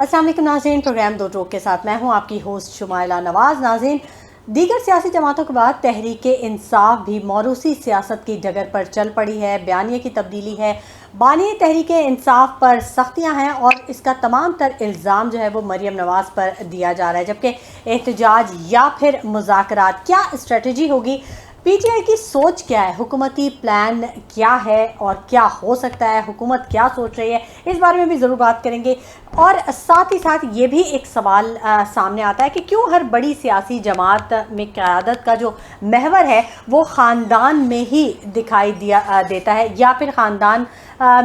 अस्सलाम वालेकुम नाज़रीन, प्रोग्राम दो टोक के साथ मैं हूं आपकी होस्ट शुमाइला नवाज़। नाज़रीन, दीगर सियासी जमातों के बाद तहरीक इंसाफ भी मौरूसी सियासत की डगर पर चल पड़ी है। बयानिए की तब्दीली है, बानी तहरीक इंसाफ पर सख्तियां हैं और इसका तमाम तर इल्ज़ाम जो है वो मरीम नवाज़ पर दिया जा रहा है। जबकि एहतजाज या फिर मुज़ाकरात, क्या स्ट्रेटजी होगी, पीटीआई की सोच क्या है, हुकूमती प्लान क्या है और क्या हो सकता है, हुकूमत क्या सोच रही है, इस बारे में भी ज़रूर बात करेंगे। और साथ ही साथ ये भी एक सवाल सामने आता है कि क्यों हर बड़ी सियासी जमात में क़यादत का जो महवर है वो ख़ानदान में ही दिखाई देता है, या फिर ख़ानदान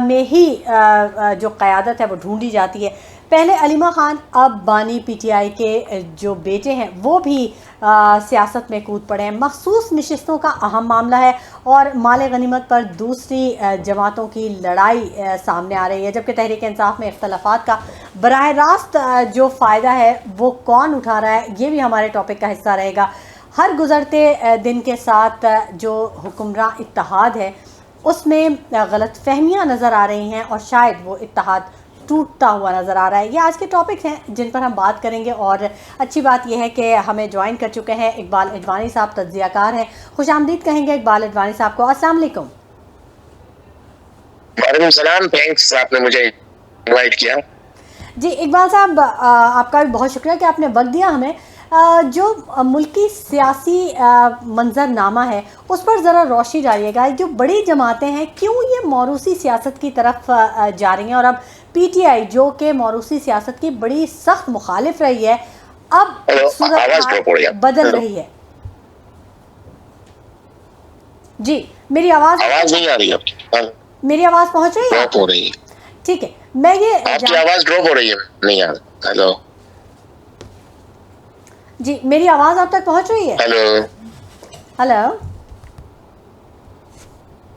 में ही जो क़यादत है वो ढूंढी जाती है। पहले अलीमा खान, अब बानी पीटीआई के जो बेटे हैं वो भी सियासत में कूद पड़े हैं। मखसूस नशिस्तों का अहम मामला है और माले गनीमत पर दूसरी जमातों की लड़ाई सामने आ रही है। जबकि तहरीक इंसाफ में इख्तलाफात का बराह रास्त जो फ़ायदा है वो कौन उठा रहा है, ये भी हमारे टॉपिक का हिस्सा रहेगा। हर गुज़रते दिन के साथ जो हुक्मरान इत्तेहाद है उसमें गलत फहमियाँ नज़र आ रही हैं और शायद वो इत्तेहाद टूटता हुआ नज़र आ रहा है। ये आज के टॉपिक्स हैं जिन पर हम बात करेंगे। और अच्छी बात यह है कि हमें ज्वाइन कर चुके हैं इकबाल अडवाणी साहब, तज्ज़ियाकार हैं। खुशामदीद कहेंगे इकबाल अडवाणी साहब को। अस्सलाम वालेकुम। वालेकुम सलाम, थैंक्स आपने मुझे इनवाइट किया। जी इकबाल साहब, आपका भी बहुत शुक्रिया कि आपने वक्त दिया हमें। जो मुल्की सियासी मंजरनामा है उस पर ज़रा रोशनी डालिएगा। जो बड़ी जमातें हैं क्यों ये मौरूसी सियासत की तरफ जा रही हैं, और अब पीटीआई जो कि मौरूसी सियासत की बड़ी सख्त मुखालिफ रही है, अब सूरत बदल रही है। जी, मेरी आवाज़ नहीं आ रही आपकी? मेरी आवाज़ पहुंच रही है? ड्रॉप हो रही है। ठीक है, मैं ये आपकी आवाज़ ड्रॉप हो रही है, नहीं आ रही। हेलो जी, मेरी आवाज़ आप तक पहुंच रही है? हेलो हेलो,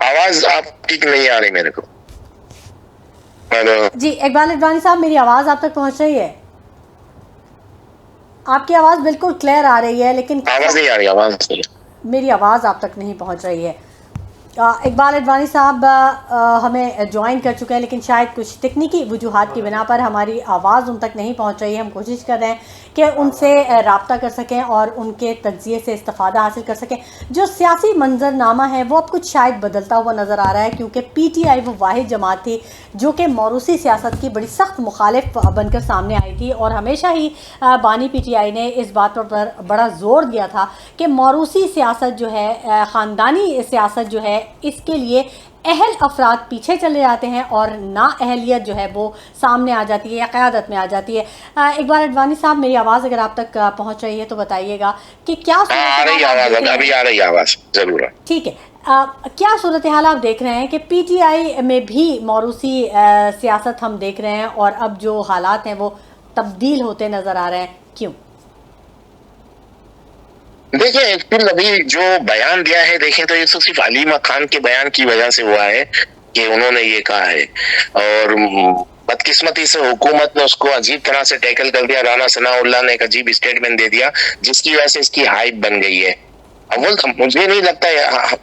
आवाज़ आपकी नहीं आ रही मेरे को। हेलो जी इकबाल अडवाणी साहब, मेरी आवाज़ आप तक पहुंच रही है? आपकी आवाज़ बिल्कुल क्लियर आ रही है, लेकिन आवाज़ नहीं आ रही, आवाज़ नहीं। मेरी आवाज़ आप तक नहीं पहुंच रही है। इकबाल अडवाणी साहब हमें ज्वाइन कर चुके हैं, लेकिन शायद कुछ तकनीकी वजूहात की बिना पर हमारी आवाज़ उन तक नहीं पहुंच रही है। हम कोशिश कर रहे हैं कि उनसे रब्ता कर सकें और उनके तज्ज़िये से इस्तिफ़ादा हासिल कर सकें। जो सियासी मंजरनामा है वो अब कुछ शायद बदलता हुआ नज़र आ रहा है, क्योंकि पीटीआई वो वाहिद जमात थी जो कि मौरूसी सियासत की बड़ी सख्त मुखालिफ बनकर सामने आई थी। और हमेशा ही बानी पीटीआई ने इस बात पर बड़ा ज़ोर दिया था कि मौरूसी सियासत जो है, ख़ानदानी सियासत जो है, इसके लिए अहल अफराद पीछे चले जाते हैं और ना अहलियत जो है वो सामने आ जाती है या क़यादत में आ जाती है। इकबाल अडवाणी साहब, मेरी आवाज़ अगर आप तक पहुंच रही है तो बताइएगा कि क्या आ रही आवाज़, अभी आ रही आवाज़ ज़रूर है। ठीक है, क्या सूरत हाल आप देख रहे हैं कि पीटीआई में भी मौरूसी सियासत हम देख रहे हैं और अब जो हालात हैं वो तब्दील होते नज़र आ रहे हैं, क्यों? देखिए, एक्चुअली अभी जो बयान दिया है, देखें तो ये तो सिर्फ अलीमा खान के बयान की वजह से हुआ है कि उन्होंने ये कहा है, और बदकिस्मती से हुकूमत ने उसको अजीब तरह से टैकल कर दिया। राना सनाउल्लाह ने एक अजीब स्टेटमेंट दे दिया जिसकी वजह से इसकी हाइप बन गई है। अव्वल मुझे नहीं लगता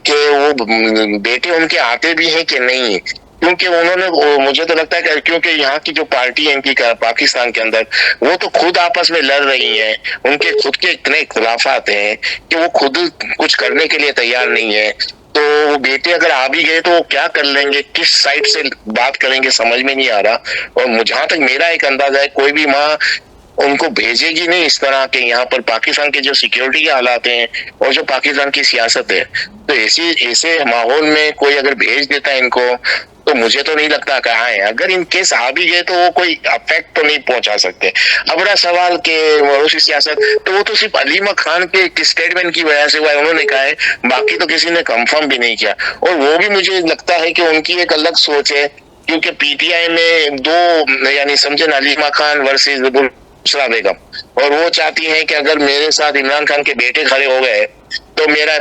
कि वो बेटे उनके आते भी हैं कि नहीं, क्योंकि उन्होंने, मुझे तो लगता है कि क्योंकि यहाँ की जो पार्टी है इनकी पाकिस्तान के अंदर, वो तो खुद आपस में लड़ रही हैं। उनके खुद के इतने इख्तलाफात हैं कि वो खुद कुछ करने के लिए तैयार नहीं है। तो वो बेटे अगर आ भी गए तो वो क्या कर लेंगे, किस साइड से बात करेंगे, समझ में नहीं आ रहा। और जहां तक मेरा एक अंदाजा है, कोई भी माँ उनको भेजेगी नहीं इस तरह के। यहाँ पर पाकिस्तान के जो सिक्योरिटी के हालात हैं और जो पाकिस्तान की सियासत है, तो ऐसे माहौल में कोई अगर भेज देता है इनको, तो मुझे तो नहीं लगता कहाँ है। अगर इन केस आ भी गए तो वो कोई अफेक्ट तो नहीं पहुंचा सकते। अब रहा सवाल के मौरूसी सियासत, तो वो तो सिर्फ अलीमा खान के स्टेटमेंट की वजह से हुआ है, उन्होंने कहा है, बाकी तो किसी ने कंफर्म भी नहीं किया। और वो भी मुझे लगता है कि उनकी एक अलग सोच है, क्योंकि पीटीआई में दो, यानी समझे अलीमा खान वर्सेस बुशरा बेगम, और वो चाहती हैं कि अगर मेरे साथ इमरान खान के बेटे खड़े हो गए तो मेरा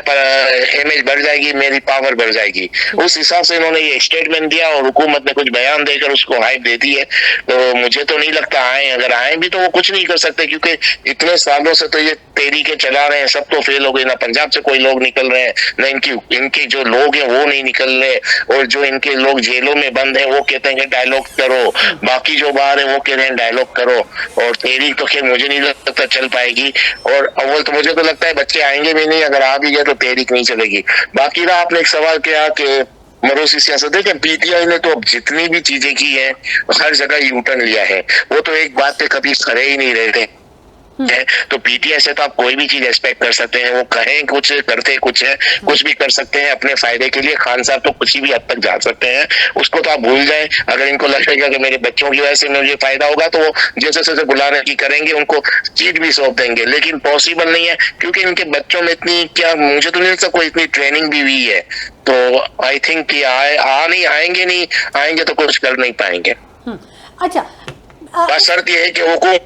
इमेज बढ़ जाएगी, मेरी पावर बढ़ जाएगी। उस हिसाब से इन्होंने ये स्टेटमेंट दिया और हुकूमत ने कुछ बयान देकर उसको हाइप दे दी है। तो मुझे तो नहीं लगता आए, अगर आए भी तो वो कुछ नहीं कर सकते, क्योंकि इतने सालों से तो ये तहरीके चला रहे हैं, सब तो फेल हो गई। ना पंजाब से कोई लोग निकल रहे हैं, ना इनके जो लोग हैं वो नहीं निकल रहे, और जो इनके लोग जेलों में बंद हैं वो कहते हैं कि डायलॉग करो, बाकी जो बाहर है वो कह रहे हैं डायलॉग करो। और तहरीक तो खैर मुझे नहीं लगता चल पाएगी, और अव्वल तो मुझे तो लगता है बच्चे आएंगे भी नहीं, अगर आ भी गए तो तहरीक नहीं चलेगी। बाकी रहा, आपने एक सवाल किया कि मरूसी सियासत, देखिए पीटीआई ने तो अब जितनी भी चीजें की है हर जगह यू टर्न लिया है, वो तो एक बात पे कभी खड़े ही नहीं रहते है। तो पीटीआई से तो आप कोई भी चीज एक्सपेक्ट कर सकते हैं, वो कहें कुछ करते कुछ है, कुछ भी कर सकते हैं अपने फायदे के लिए। खान साहब तो कुछ भी हद तक जा सकते हैं, उसको तो आप भूल जाएं। अगर इनको लगेगा कि मेरे बच्चों की वजह से मुझे फायदा होगा तो वो जैसे जैसे बुलाने की करेंगे, उनको चीज भी सौंप देंगे, लेकिन पॉसिबल नहीं है, क्योंकि इनके बच्चों में इतनी, क्या मुझे तो नहीं लगता कोई इतनी ट्रेनिंग भी हुई है। तो आई थिंक कि आएंगे नहीं, आएंगे तो कुछ कर नहीं पाएंगे। अच्छा, बस शर्त यह है कि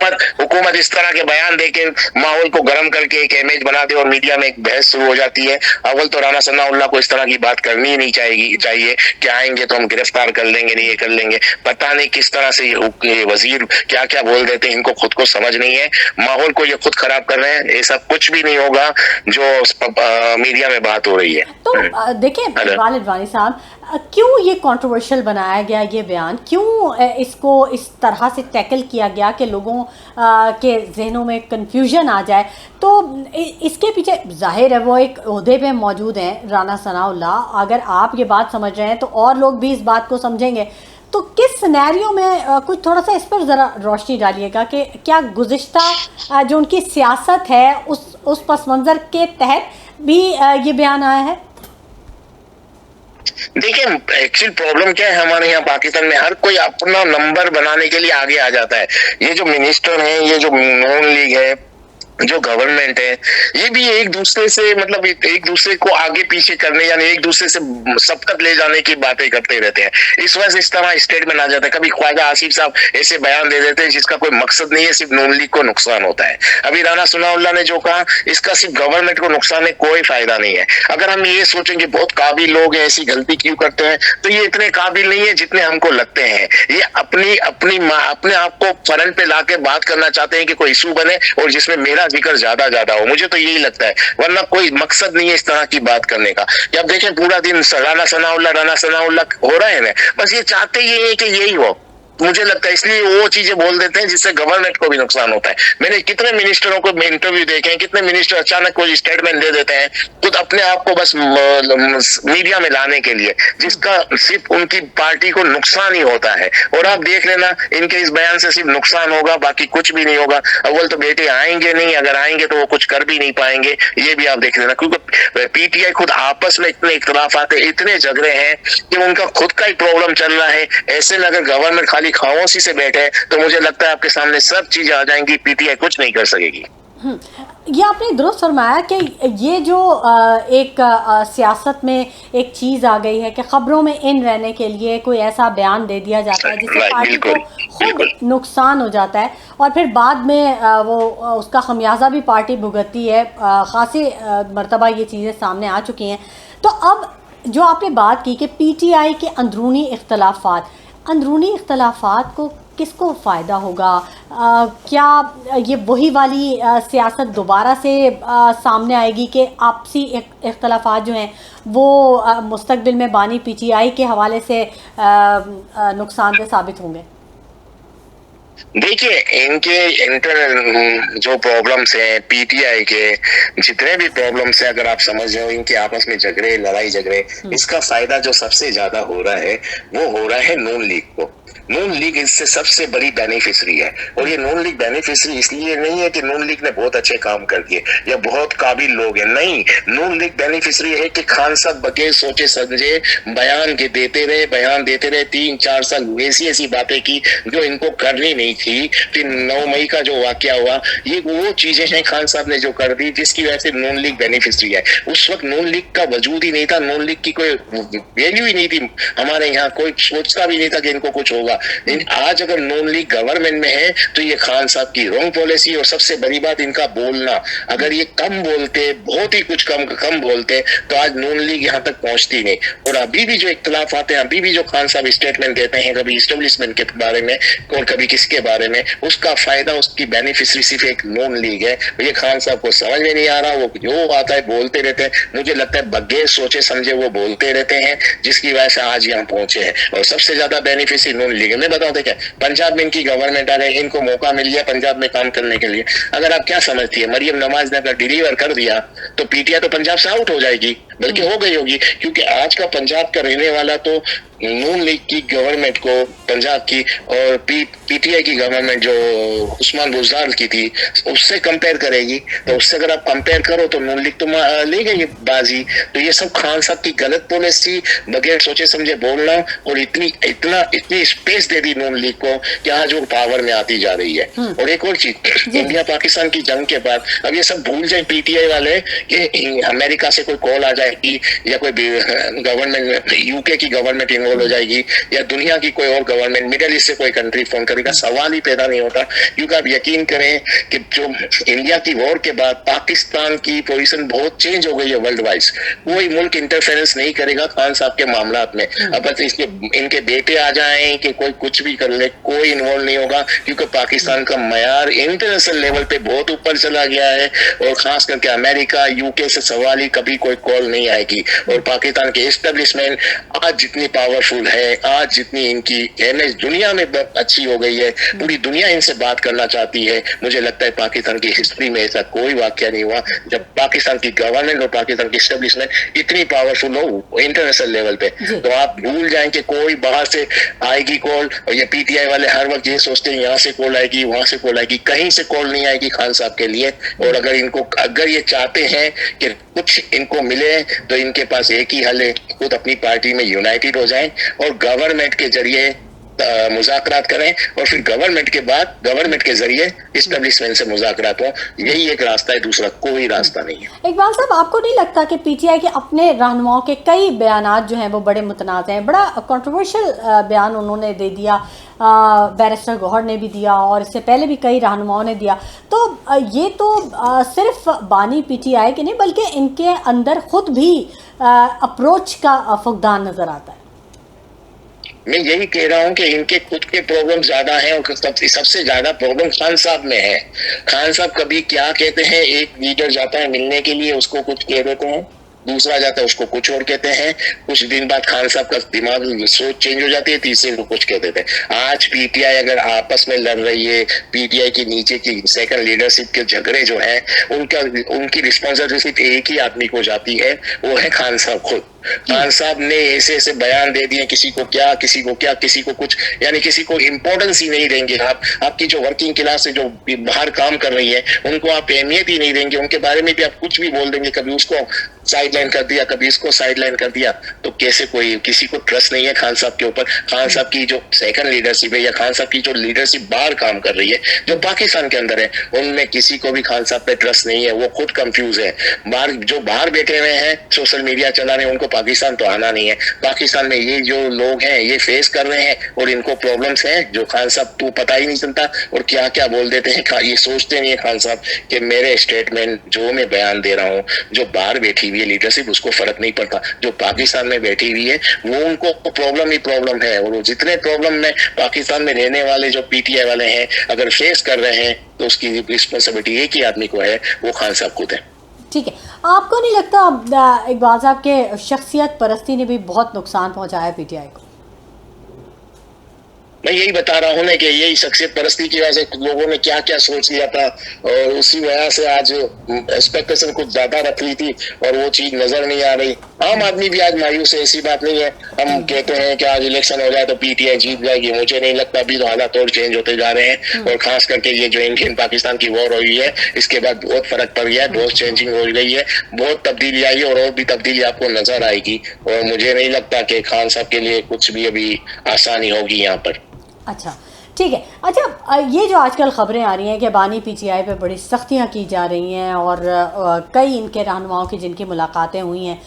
पर हुकूमत इस तरह के बयान देके माहौल को गर्म करके एक इमेज बना दे और मीडिया में एक बहस शुरू हो जाती है। अव्वल तो राना सनाउल्लाह को इस तरह की बात करनी ही नहीं चाहिए कि आएंगे तो हम गिरफ्तार कर लेंगे, नहीं ये कर लेंगे। पता नहीं किस तरह से ये वजीर क्या क्या बोल देते हैं, इनको खुद को समझ नहीं है, माहौल को ये खुद खराब कर रहे हैं। ऐसा कुछ भी नहीं होगा जो मीडिया में बात हो रही है। तो देखिए वालिद वानी साहब, क्यों ये कंट्रोवर्शियल बनाया गया ये बयान, क्यों इसको इस तरह से टैकल किया गया कि लोगों के जहनों में कंफ्यूजन आ जाए? तो इसके पीछे जाहिर है वो एक ओहदे पे मौजूद हैं राना सनाउल्लाह, अगर आप ये बात समझ रहे हैं तो और लोग भी इस बात को समझेंगे। तो किस सिनेरियो में कुछ थोड़ा सा इस पर ज़रा रोशनी डालिएगा कि क्या गुज़िश्ता जो उनकी सियासत है उस पस मंज़र के तहत भी ये बयान आया है? देखिए एक्चुअल प्रॉब्लम क्या है, हमारे यहाँ पाकिस्तान में हर कोई अपना नंबर बनाने के लिए आगे आ जाता है। ये जो मिनिस्टर हैं, ये जो नून लीग है, जो गवर्नमेंट है, ये भी एक दूसरे से मतलब एक दूसरे को आगे पीछे करने, यानी एक दूसरे से सब तक ले जाने की बातें करते रहते हैं। इस वजह से इस तरह स्टेटमेंट आ जाता है। कभी ख्वाजा आसिफ साहब ऐसे बयान दे देते हैं जिसका कोई मकसद नहीं है, सिर्फ नून लीग को नुकसान होता है। अभी राना सनाउल्लाह ने जो कहा, इसका सिर्फ गवर्नमेंट को नुकसान है, कोई फायदा नहीं है। अगर हम ये सोचेंगे बहुत काबिल लोग हैं, ऐसी गलती क्यों करते हैं, तो ये इतने काबिल नहीं है जितने हमको लगते हैं। ये अपने आप को फ्रंट पे लाके बात करना चाहते हैं कि कोई इशू बने और जिसमें मेरा जिक्र ज्यादा हो। मुझे तो यही लगता है, वरना कोई मकसद नहीं है इस तरह की बात करने का। जब देखें पूरा दिन राना सनाउल्लाह हो रहा है ना, बस ये चाहते ही है कि यही हो। मुझे लगता है इसलिए वो चीजें बोल देते हैं जिससे गवर्नमेंट को भी नुकसान होता है। मैंने कितने मिनिस्टरों को इंटरव्यू देखे हैं, कितने मिनिस्टर अचानक कोई स्टेटमेंट दे देते हैं खुद अपने आप को बस मीडिया में लाने के लिए, जिसका सिर्फ उनकी पार्टी को नुकसान ही होता है। और आप देख लेना, इनके इस बयान से सिर्फ नुकसान होगा, बाकी कुछ भी नहीं होगा। अव्वल तो बेटे आएंगे नहीं, अगर आएंगे तो वो कुछ कर भी नहीं पाएंगे, ये भी आप देख लेना। क्योंकि पीटीआई खुद आपस में इतने इख्तलाफात है, इतने झगड़े हैं कि उनका खुद का ही प्रॉब्लम चल रहा है। ऐसे में अगर गवर्नमेंट खाली खामोशी से बैठे तो मुझे लगता है आपके सामने सब चीजें आ जाएंगी, पीटीआई कुछ नहीं कर सकेगी। ये आपने दुरुस्त फरमाया कि ये जो एक सियासत में एक चीज़ आ गई है कि खबरों में इन रहने के लिए कोई ऐसा बयान दे दिया जाता है जिससे पार्टी को खुद नुकसान हो जाता है और फिर बाद में वो उसका खमियाजा भी पार्टी भुगतती है। खासी मरतबा ये चीज़ें सामने आ चुकी हैं। तो अब जो आपने बात की कि पीटीआई के अंदरूनी इख्तलाफात को किसको फ़ायदा होगा? क्या ये वही वाली सियासत दोबारा से सामने आएगी कि आपसी इख्तलाफात जो हैं वो मुस्तकबिल में बानी पीटीआई के हवाले से नुकसानदेह साबित होंगे? देखिए इनके इंटरनल जो प्रॉब्लम्स हैं, पीटीआई के जितने भी प्रॉब्लम्स हैं, अगर आप समझ रहे हो, इनके आपस में लड़ाई झगड़े, इसका फायदा जो सबसे ज्यादा हो रहा है वो हो रहा है नून लीग को। नून लीग इससे सबसे बड़ी बेनिफिशरी है। और ये नून लीग बेनिफिशरी इसलिए नहीं है कि नून लीग ने बहुत अच्छे काम कर दिए या बहुत काबिल लोग हैं, नहीं। नून लीग बेनिफिशरी है कि खान साहब बगैर सोचे समझे बयान देते रहे 3-4 साल, ऐसी बातें की जो इनको करनी नहीं थी। फिर 9 मई का जो वाकया हुआ, ये वो चीजें हैं खान साहब ने जो कर दी, जिसकी वजह से नून लीग बेनिफिशरी है। उस वक्त नून लीग का वजूद ही नहीं था, नून लीग की कोई वैल्यू ही नहीं थी हमारे यहाँ, कोई सोचता भी नहीं था कि इनको कुछ होगा। होगा। आज अगर नून लीग गवर्नमेंट में है तो ये खान साहब की रॉन्ग पॉलिसी, और सबसे बड़ी बात इनका बोलना, अगर ये कम बोलते, बहुत ही कुछ कम बोलते, तो आज नून लीग यहाँ तक पहुंचती नहीं। और अभी भी जो इख्तलाफ आते हैं, अभी भी जो खान साहब स्टेटमेंट देते हैं, कभी इस्टेब्लिशमेंट के बारे में और कभी किसके बारे में, उसका फायदा, उसकी बेनिफिशियरी सिर्फ एक नून लीग है। ये खान साहब को समझ में नहीं आ रहा, वो जो आता है बोलते रहते हैं। मुझे लगता है बगैर सोचे समझे वो बोलते रहते हैं, जिसकी वजह से आज यहाँ पहुंचे हैं। और सबसे ज्यादा बेनिफिशियरी नून लीग में। बताओ क्या, पंजाब में इनकी गवर्नमेंट आ रही है, इनको मौका मिल गया पंजाब में काम करने के लिए। अगर आप क्या समझती है, मरियम नवाज ने अगर डिलीवर कर दिया तो पीटीआई तो पंजाब से आउट हो जाएगी, बल्कि हो गई होगी, क्योंकि आज का पंजाब का रहने वाला तो नून लीग की गवर्नमेंट को, पंजाब की और पीटीआई की गवर्नमेंट जो उस्मान बुज़दार की थी, उससे कंपेयर करेगी। तो उससे अगर आप कंपेयर करो तो नून लीग तो ले गई बाजी। तो ये सब खान साहब की गलत पॉलिसी, बगैर सोचे समझे बोलना, और इतनी स्पेस दे दी नून लीग को कि आज वो पावर में आती जा रही है। और एक और चीज, इंडिया पाकिस्तान की जंग के बाद अब ये सब भूल जाए पीटीआई वाले कि अमेरिका से कोई कॉल आ जाएगी या कोई गवर्नमेंट, यूके की गवर्नमेंट हो जाएगी, या दुनिया की कोई और गवर्नमेंट, मिडिल ईस्ट से कोई कंट्री फोन करेगा, सवाल ही पैदा नहीं होता। क्योंकि आप यकीन करें कि जो इंडिया की वॉर के बाद पाकिस्तान की पोजीशन बहुत चेंज हो गई है वर्ल्ड वाइज। कोई मुल्क इंटरफेरेंस नहीं करेगा खान साहब के मामलात में। अब इनके बेटे आ जाएं कि कोई कुछ भी कर ले, कोई इन्वॉल्व नहीं होगा, क्योंकि पाकिस्तान का मयार इंटरनेशनल लेवल पे बहुत ऊपर चला गया है। और खास करके अमेरिका, यूके से सवाल ही कभी कोई कॉल नहीं आएगी। और पाकिस्तान के एस्टेब्लिशमेंट आज जितनी पावरफुल है, आज जितनी इनकी इमेज दुनिया में अच्छी हो गई है, पूरी दुनिया इनसे बात करना चाहती है। मुझे लगता है पाकिस्तान की हिस्ट्री में ऐसा कोई वाकया नहीं हुआ जब पाकिस्तान की गवर्नमेंट और पाकिस्तान की एस्टेब्लिशमेंट इतनी पावरफुल हो इंटरनेशनल लेवल पे। तो आप भूल जाएं कि कोई बाहर से आएगी कॉल, और ये पीटीआई वाले हर वक्त ये सोचते हैं यहाँ से कॉल आएगी, वहां से कॉल आएगी, कहीं से कॉल नहीं आएगी खान साहब के लिए। और अगर ये चाहते हैं कि कुछ इनको मिले तो इनके पास एक ही हल है, खुद अपनी पार्टी में यूनाइटेड हो जाएं और गवर्नमेंट के जरिए मुज़ाकरात करें, और फिर गवर्नमेंट के बाद गवर्नमेंट के जरिए इस्टेब्लिशमेंट से मुज़ाकरात हो। यही एक रास्ता है, दूसरा कोई रास्ता नहीं है। इकबाल साहब, आपको नहीं लगता कि पीटीआई के अपने रहनुमाओं के कई बयानात जो हैं वो बड़े मुतनाज़ हैं? बड़ा कंट्रोवर्शियल बयान उन्होंने दे दिया, बैरिस्टर गौहर ने भी दिया और इससे पहले भी कई रहनुमाओं ने दिया। तो ये तो सिर्फ बानी पीटीआई के नहीं, बल्कि इनके अंदर खुद भी अप्रोच का फुकदान नजर आता है। मैं यही कह रहा हूं कि इनके खुद के प्रॉब्लम ज्यादा हैं, और सबसे ज्यादा प्रॉब्लम खान साहब में है। खान साहब कभी क्या कहते हैं, एक लीडर जाता है मिलने के लिए, उसको कुछ कह देते हैं, दूसरा जाता है उसको कुछ और कहते हैं, कुछ दिन बाद खान साहब का दिमाग सोच चेंज हो जाती है, तीसरे को कुछ कह देते हैं। आज पीटीआई अगर आपस में लड़ रही है, पीटीआई की नीचे की सेकंड लीडरशिप के झगड़े जो हैं, उनकी रिस्पॉन्सिबिलिटी एक ही आदमी को जाती है, वो है खान साहब खुद। खान साहब ने ऐसे बयान दे दिए, किसी को क्या किसी को कुछ, यानी किसी को इम्पोर्टेंस ही नहीं देंगे। आपकी जो वर्किंग क्लास है, जो बाहर काम कर रही है, उनको आप अहमियत ही नहीं देंगे, उनके बारे में भी आप कुछ भी बोल देंगे, कभी उसको साइडलाइन कर दिया, कभी इसको साइडलाइन कर दिया। तो कैसे किसी को ट्रस्ट नहीं है खान साहब के ऊपर। खान साहब की जो सेकंड लीडरशिप है, या खान साहब की जो लीडरशिप बाहर काम कर रही है, जो पाकिस्तान के अंदर है, उनमें किसी को भी खान साहब पे ट्रस्ट नहीं है। वो खुद कंफ्यूज है। बाहर बैठे हुए हैं, सोशल मीडिया चला रहे हैं, उनको पाकिस्तान तो आना नहीं है। पाकिस्तान में ये जो लोग हैं ये फेस कर रहे हैं, और इनको प्रॉब्लम्स हैं जो खान साहब तो पता ही नहीं चलता, और क्या क्या बोल देते हैं। ये सोचते नहीं है खान साहब कि मेरे स्टेटमेंट जो मैं बयान दे रहा हूँ, जो बाहर बैठी हुई है लीडरशिप, उसको फर्क नहीं पड़ता। जो पाकिस्तान में बैठी हुई है वो उनको प्रॉब्लम ही प्रॉब्लम है, और वो जितने प्रॉब्लम में पाकिस्तान में रहने वाले जो पीटीआई वाले हैं अगर फेस कर रहे हैं, तो उसकी रिस्पॉन्सिबिलिटी एक ही आदमी को है, वो खान साहब खुद है। ठीक है, आपको नहीं लगता इकबाल साहब के शख्सियत परस्ती ने भी बहुत नुकसान पहुंचाया पीटीआई को? मैं यही बता रहा हूँ ना कि यही शख्सियत परस्ती की वजह से लोगों ने क्या क्या सोच लिया था, और उसी वजह से आज एक्सपेक्टेशन कुछ ज्यादा रख ली थी, और वो चीज नजर नहीं आ रही। आम आदमी भी आज मायूस है, ऐसी बात नहीं है। हम कहते हैं कि आज इलेक्शन हो जाए तो पीटीआई जीत जाएगी, मुझे नहीं लगता। अभी तो हालात और चेंज होते जा रहे हैं, और खास करके ये जो इंडियन पाकिस्तान की वॉर हुई है, इसके बाद बहुत फर्क पड़ गया है, बहुत चेंजिंग हो गई है, बहुत तब्दीली आई है, और भी तब्दीली आपको नजर आएगी। और मुझे नहीं लगता कि खान साहब के लिए कुछ भी अभी आसानी होगी यहाँ पर। अच्छा, ठीक है। अच्छा, ये जो आजकल ख़बरें आ रही हैं कि बानी पीटीआई पे बड़ी सख्तियां की जा रही हैं, और कई इनके रहनुमाओं की जिनकी मुलाकातें हुई हैं,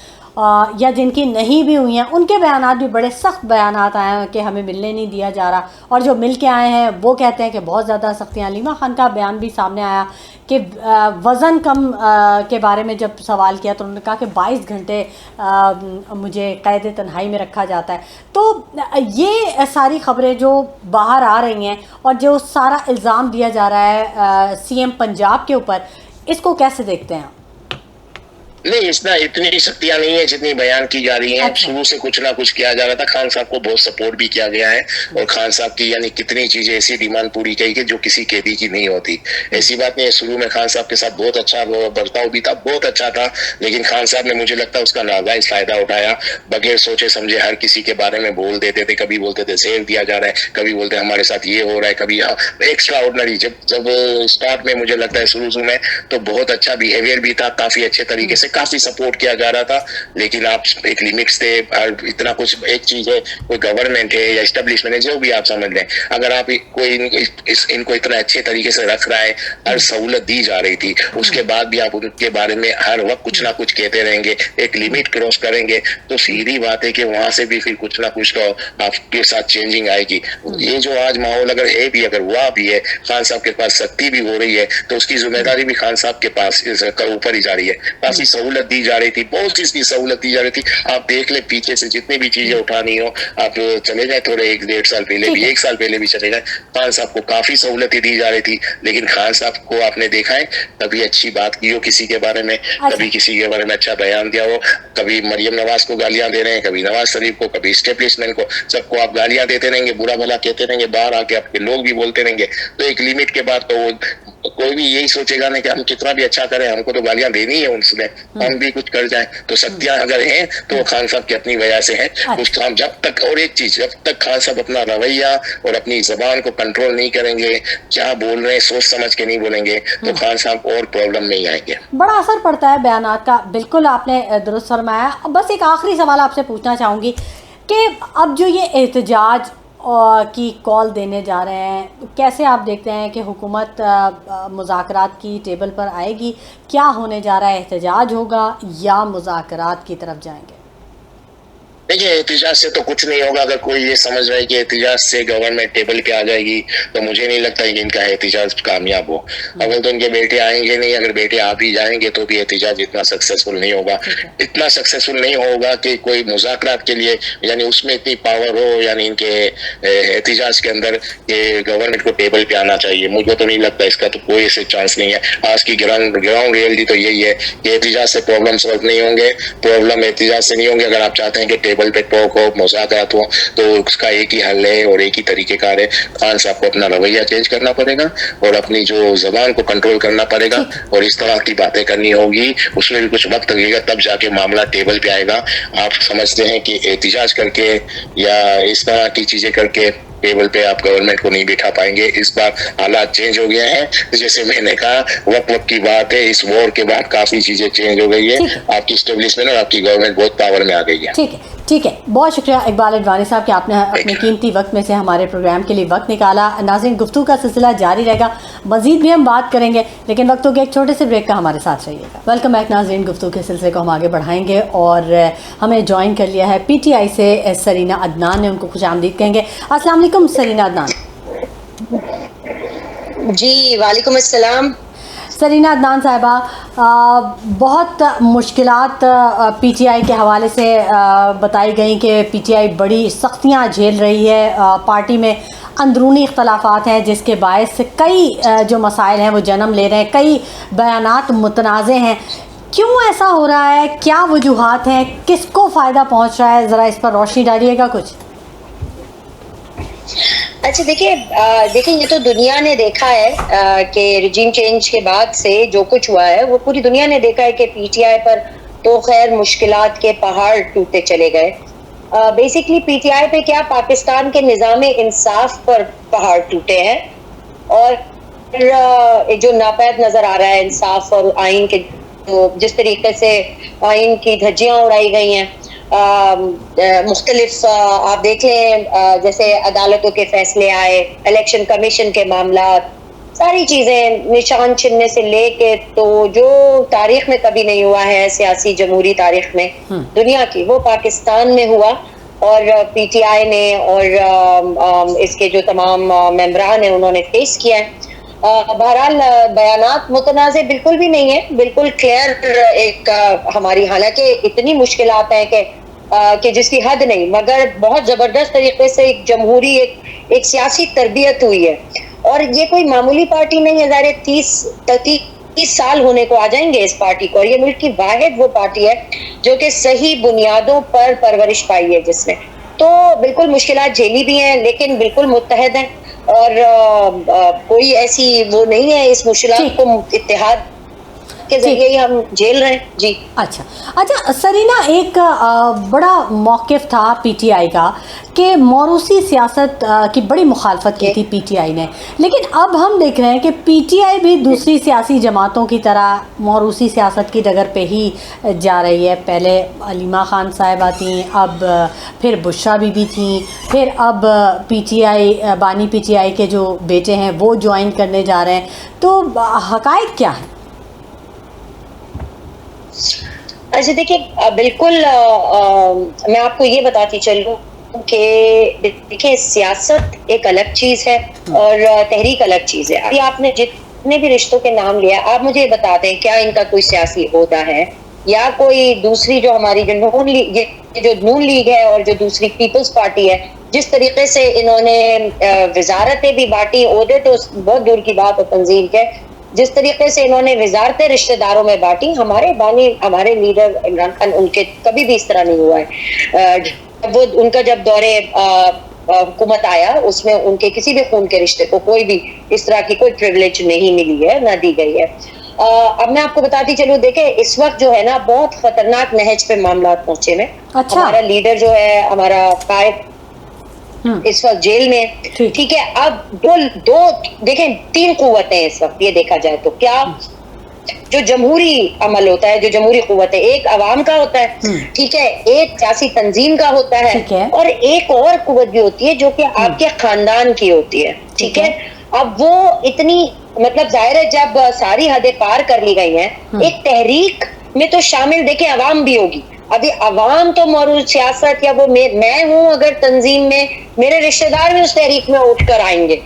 या जिनकी नहीं भी हुई हैं, उनके बयानात भी बड़े सख्त बयानात आए हैं कि हमें मिलने नहीं दिया जा रहा, और जो मिल के आए हैं वो कहते हैं कि बहुत ज़्यादा सख्तियाँ। अलीमा खान का बयान भी सामने आया कि वज़न कम के बारे में जब सवाल किया तो उन्होंने कहा कि 22 घंटे मुझे कैद तन्हाई में रखा जाता है। तो ये सारी खबरें जो बाहर आ रही हैं और जो सारा इल्ज़ाम दिया जा रहा है सीएम पंजाब के ऊपर, इसको कैसे देखते हैं आप? नहीं, इतनी शक्तियां नहीं है जितनी बयान की जा रही हैं। अच्छा। शुरू से कुछ ना कुछ किया जा रहा था। खान साहब को बहुत सपोर्ट भी किया गया है, और खान साहब की यानी कितनी चीजें ऐसी डिमांड पूरी की कि जो किसी कैदी की नहीं होती। ऐसी बात नहीं है, शुरू में खान साहब के साथ बहुत अच्छा बर्ताव भी था, बहुत अच्छा था, लेकिन खान साहब ने मुझे लगता है उसका नाजायज फायदा उठाया। बगैर सोचे समझे हर किसी के बारे में बोल देते थे। कभी बोलते थे जेल दिया जा रहा है, कभी बोलते हमारे साथ ये हो रहा है, कभी एक्स्ट्रा ऑर्डिनरी। जब स्टार्ट में मुझे लगता है शुरू में तो बहुत अच्छा बिहेवियर भी था, काफी अच्छे तरीके से काफी सपोर्ट किया जा रहा था, लेकिन आप एक लिमिट्स थे। इतना कुछ एक चीज है, कोई गवर्नमेंट है या एस्टेब्लिशमेंट है, जो भी आप समझ लें, अगर आप कोई इनको इतना अच्छे तरीके से रख रहा है, हर सहूलत दी जा रही थी, उसके बाद भी आप उनके बारे में हर वक्त कुछ ना कुछ कहते रहेंगे, एक लिमिट क्रॉस करेंगे, तो सीधी बात है कि वहां से भी फिर कुछ ना कुछ तो आपके साथ चेंजिंग आएगी। ये जो आज माहौल अगर है भी, अगर हुआ भी है, खान साहब के पास सख्ती भी हो रही है, तो उसकी जिम्मेदारी भी खान साहब के पास ऊपर ही जा रही है। काफी सहूलत दी जा रही थी, बहुत चीज की सहूलत दी जा रही थी। आप देख ले पीछे से जितनी भी चीजें उठानी हो, आप चले जाए थोड़े 1-1.5 साल पहले भी, 1 साल पहले भी चले जाए, खान साहब को काफी सहूलतें दी जा रही थी। लेकिन खान साहब को आपने देखा है कभी अच्छी बात की हो किसी के बारे में, कभी किसी के बारे में अच्छा बयान दिया हो? कभी मरियम नवाज को गालियां दे रहे हैं, कभी नवाज शरीफ को, कभी स्टेब्लिशमेंट को, सबको आप गालियां देते रहेंगे, बुरा भला कहते रहेंगे, बाहर आके आपके लोग भी बोलते रहेंगे, तो एक लिमिट के बाद तो कोई भी यही सोचेगा ना कि हम कितना भी अच्छा करें, हमको तो गालियां देनी है उनसे, हम भी कुछ कर जाएं। तो शक्तियां अगर हैं तो वो खान साहब की अपनी वजह से हैं। कुछ काम जब तक, और एक चीज, जब तक खान साहब अपना रवैया और अपनी जबान को कंट्रोल नहीं करेंगे, क्या बोल रहे हैं सोच समझ के नहीं बोलेंगे, तो खान साहब और प्रॉब्लम में ही आएंगे। बड़ा असर पड़ता है बयानात का, बिल्कुल आपने दुरुस्त फरमाया। बस एक आखिरी सवाल आपसे पूछना चाहूँगी कि अब जो ये एहतजाज की कॉल देने जा रहे हैं, कैसे आप देखते हैं कि हुकूमत मुज़ाकरात की टेबल पर आएगी? क्या होने जा रहा है, एहतजाज होगा या मुज़ाकरात की तरफ जाएंगे? देखिए, एहतजाज से तो कुछ नहीं होगा। अगर कोई ये समझ रहा है कि एहतजाज से गवर्नमेंट टेबल पे आ जाएगी, तो मुझे नहीं लगता कि इनका एहतजाज कामयाब हो। अगर तो इनके बेटे आएंगे नहीं, अगर बेटे आ भी जाएंगे तो भी एहतजाज इतना सक्सेसफुल नहीं होगा। इतना सक्सेसफुल नहीं होगा कि कोई मुज़ाकरात के लिए, यानी उसमें इतनी पावर हो, यानी इनके एहतजाज के अंदर कि गवर्नमेंट को टेबल पे आना चाहिए। मुझे तो नहीं लगता, इसका तो कोई ऐसे चांस नहीं है। आज की ग्राउंड रियलिटी तो यही है कि एहतजाज से प्रॉब्लम सॉल्व नहीं होंगे, प्रॉब्लम एहतजाज से नहीं होंगे। अगर आप चाहते हैं कि टेबल पे टॉक हो, मुज़ाकरात हो, तो उसका एक ही हल है और एक ही तरीकेकार है। खान साहब को अपना रवैया चेंज करना पड़ेगा और अपनी जो जबान को कंट्रोल करना पड़ेगा, और इस तरह की बातें करनी होगी। उसमें भी कुछ वक्त लगेगा, तब जाके मामला टेबल पे आएगा। आप समझते हैं कि एहतजाज करके या इस तरह की चीजें करके टेबल पे आप गवर्नमेंट को नहीं बिठा पाएंगे। इस बार हालात चेंज हो गए हैं। जैसे मैंने कहा, वक्त की बात है, इस वॉर के बाद काफी चीजें चेंज हो गई है। आपकी स्टेब्लिशमेंट और आपकी गवर्नमेंट बहुत पावर में आ गई है। ठीक है, बहुत शुक्रिया इकबाल अडवाणी साहब कि आपने अपने कीमती वक्त में से हमारे प्रोग्राम के लिए वक्त निकाला। नाज़रीन, गुफ्तगू का सिलसिला जारी रहेगा, मजीद भी हम बात करेंगे, लेकिन वक्तों के एक छोटे से ब्रेक का हमारे साथ रहिएगा। वेलकम बैक नाज़रीन, गुफ्तगू के सिलसिले को हम आगे बढ़ाएंगे और हमें ज्वाइन कर लिया है PTI से सरीना अदनान ने। उनको खुशामदीद कहेंगे। अस्सलाम वालेकुम सरीना अदनान। जी वालेकुम अस्सलाम। सरीना अदनान साहिबा, बहुत मुश्किलात PTI के हवाले से बताई गई कि PTI बड़ी सख्तियां झेल रही है। पार्टी में अंदरूनी इख्तलाफात हैं जिसके बायस कई जो मसाइल हैं वो जन्म ले रहे हैं, कई बयानात मुतनाज़े हैं। क्यों ऐसा हो रहा है, क्या वजूहात हैं, किसको फ़ायदा पहुंच रहा है? ज़रा इस पर रोशनी डालिएगा कुछ। अच्छा, देखिए ये तो दुनिया ने देखा है कि रिजीम चेंज के बाद से जो कुछ हुआ है वो पूरी दुनिया ने देखा है कि PTI पर तो खैर मुश्किलात के पहाड़ टूटते चले गए। बेसिकली PTI पे क्या, पाकिस्तान के निज़ाम इंसाफ पर पहाड़ टूटे हैं, और जो नापैद नजर आ रहा है इंसाफ और आइन के, जिस तरीके से आइन की धज्जियां उड़ाई गई हैं, मुख्तलिफ आप देख लें, जैसे अदालतों के फैसले आए, इलेक्शन कमीशन के मामला, सारी चीजें निशान छिनने से लेके तो जो तारीख में कभी नहीं हुआ है, सियासी जमहूरी तारीख में दुनिया की, वो पाकिस्तान में हुआ। और पीटीआई ने और इसके जो तमाम मेंबरान हैं उन्होंने फेस किया है। बहरहाल बयानात मुतनाज़े बिल्कुल भी नहीं है, बिल्कुल क्लियर एक हमारी, हालांकि इतनी मुश्किलात हैं कि जिसकी हद नहीं, मगर बहुत जबरदस्त तरीके से एक जमहूरी एक सियासी तरबियत हुई है। और ये कोई मामूली पार्टी नहीं है, ज़ाहिर 30 साल होने को आ जाएंगे इस पार्टी को, और ये मुल्क की वाहिद वो पार्टी है जो कि सही बुनियादों पर परवरिश पाई है जिसने। तो बिल्कुल मुश्किलात झेली भी हैं, लेकिन बिल्कुल मुत्तहद हैं, और कोई ऐसी वो नहीं है, इस मुश्किलात को इत्तेहाद के जरिए ही हम झेल रहे हैं जी। अच्छा सरीना, एक बड़ा मौक़िफ़ था पीटीआई का कि मौरूसी सियासत की बड़ी मुखालफत की थी पीटीआई ने, लेकिन अब हम देख रहे हैं कि पीटीआई भी दूसरी सियासी जमातों की तरह मौरूसी सियासत की डगर पे ही जा रही है। पहले अलीमा खान साहिबा थीं, अब फिर बुशरा बीबी थीं, फिर अब पीटीआई बानी पीटीआई के जो बेटे हैं वो ज्वाइन करने जा रहे हैं। तो हक़ाइक़ क्या है? अच्छा देखिए, बिल्कुल मैं आपको ये बताती चलूं कि देखिए, सियासत एक अलग चीज है और तहरीक अलग चीज है। अभी आपने जितने भी रिश्तों के नाम लिया, आप मुझे बता दें क्या इनका कोई सियासी ओहदा है, या कोई दूसरी जो हमारी जो नून लीग है और जो दूसरी पीपल्स पार्टी है, जिस तरीके से इन्होंने वजारतें भी बांटी, ओहदे तो बहुत दूर की बात है तंजीम के, जिस तरीके से इन्होंने वजारतें रिश्तेदारों में बांटी, हमारे लीडर इमरान खान, उनके कभी भी इस तरह नहीं हुआ है। वो उनका जब दौरे हुकूमत आया, उसमें उनके किसी भी खून के रिश्ते को कोई भी इस तरह की कोई प्रिविलेज नहीं मिली है, ना दी गई है। अब मैं आपको बताती चलूं, देखे इस वक्त जो है ना, बहुत खतरनाक नहज पे मामला पहुंचे में। अच्छा। हमारा लीडर जो है, हमारा कायद, इस वक्त जेल में, ठीक है। अब दो देखें, 3 कुव्वतें हैं इस वक्त, ये देखा जाए तो। क्या जो जमहूरी अमल होता है, जो जमहूरी कुव्वत है, एक अवाम का होता है, ठीक है, एक सियासी तंजीम का होता है, और एक और कुव्वत भी होती है जो कि आपके खानदान की होती है, ठीक है। अब वो इतनी, मतलब जाहिर है जब सारी हदें पार कर ली गई हैं, एक तहरीक में तो शामिल देखें अवाम भी होगी। अभी अवाम तो मौजूद सियासत, या वो मैं हूं अगर तंजीम में, मेरे रिश्तेदार भी उस तहरीक में उठ कर आएंगे,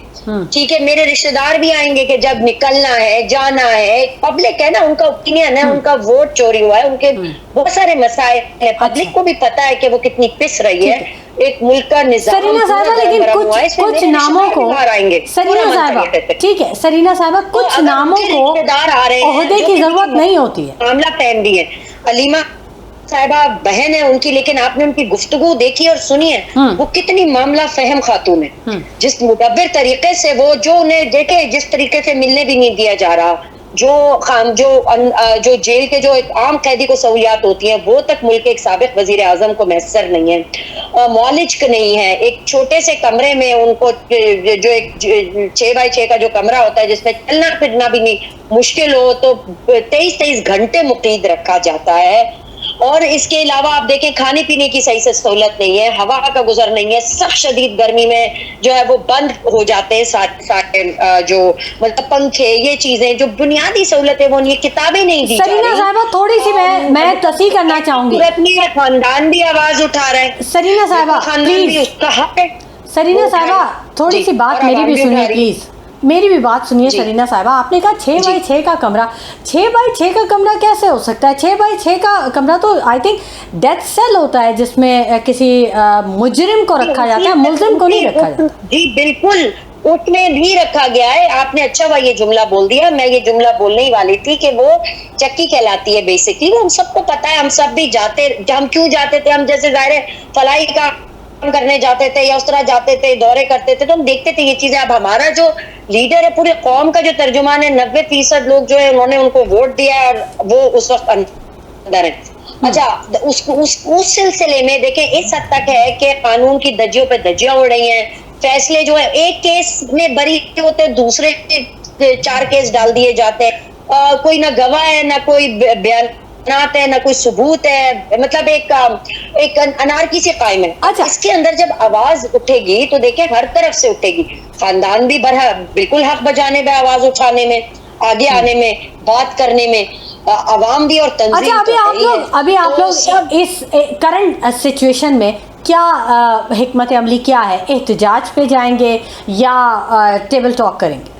ठीक है, मेरे रिश्तेदार भी आएंगे कि जब निकलना है, जाना है, पब्लिक है ना, उनका ओपिनियन है, उनका वोट चोरी हुआ है, उनके बहुत सारे मसाइल है, पब्लिक को भी पता है कि वो कितनी पिस रही है, एक मुल्क का निजाम। सरीना साहिबा, लेकिन कुछ नामों को, सरीना साहिबा, ठीक है सरीना साहिबा, कुछ नामों को ओहदे की जरूरत नहीं होती है। मामला फहमी है, अलीमा साहिबा बहन है उनकी, लेकिन आपने उनकी गुफ्तगू देखी और सुनी है, वो कितनी मामला फहम खातून है, जिस मुदब्बिर तरीके से वो, जो उन्हें देखे जिस तरीके से मिलने भी नहीं दिया जा रहा, जो जेल के जो एक आम कैदी को सहूलियात होती हैं, वो तक मुल्क के एक साबिक वजीर आजम को मैसर नहीं है, मौलिज नहीं है। एक छोटे से कमरे में उनको, जो एक 6x6 का जो कमरा होता है, जिसमें चलना फिरना भी नहीं मुश्किल हो, तो 23 घंटे मुक़ीद रखा जाता है। और इसके अलावा आप देखें, खाने पीने की सही से सहूलत नहीं है, हवा का गुजर नहीं है, सख्त शदीद गर्मी में जो है वो बंद हो जाते हैं सारे जो मतलब पंखे, ये चीजें जो बुनियादी सहूलतें, वो नहीं, किताबें नहीं दी जा रही। सरीना साहिबा, थोड़ी सी मैं तस्दीक करना चाहूंगी, खानदान भी आवाज उठा रहे हैं। सरीना साहिबा खानदान भी उसका हक है। सरीना साहिबा, थोड़ी सी बात मेरी भी सुनिए प्लीज, मेरी भी बात सुनिए सरीना साहिबा। आपने कहा 6x6 का कमरा, 6x6 का कमरा कैसे हो सकता है? 6x6 का कमरा तो आई थिंक डेथ सेल होता है, जिसमें किसी मुजरिम को रखा जाता है, मुलजिम को नहीं रखा जाता। जी बिल्कुल, उसमें भी रखा गया है। आपने अच्छा हुआ ये जुमला बोल दिया, मैं ये जुमला बोलने ही वाली थी कि वो चक्की कहलाती है बेसिकली। हम सबको पता है, हम सब भी जाते, हम क्यों जाते थे, हम जैसे ज़ाहिर है फलाई का करने जाते थे या उस तरह जाते थे, दौरे करते थे, तो हम देखते थे ये चीजें। अब हमारा जो लीडर है, पूरे कौम का जो तर्जुमान है, 90% लोग जो है उन्होंने उनको वोट दिया और वो उस वक्त अंदर है। अच्छा, उस सिलसिले में देखें, इस हद तक है कि कानून की धज्जियों पे धज्जियां उड़ रही हैं। फैसले जो है, एक केस में बरी होते, दूसरे 4 केस डाल दिए जाते हैं। कोई ना गवाह है, ना कोई बयान बयानात है, ना कोई सबूत है, मतलब एक अनारकी से कायम है। अच्छा। इसके अंदर जब आवाज उठेगी तो देखिए हर तरफ से उठेगी, खानदान भी बिल्कुल हक बजाने में, आवाज उठाने में, आगे आने में, बात करने में, अवाम भी और तंजीम। अच्छा, अभी आप लोग सब इस करंट सिचुएशन में क्या हिकमत अमली क्या है? एहतजाज पे जाएंगे या टेबल टॉक करेंगे?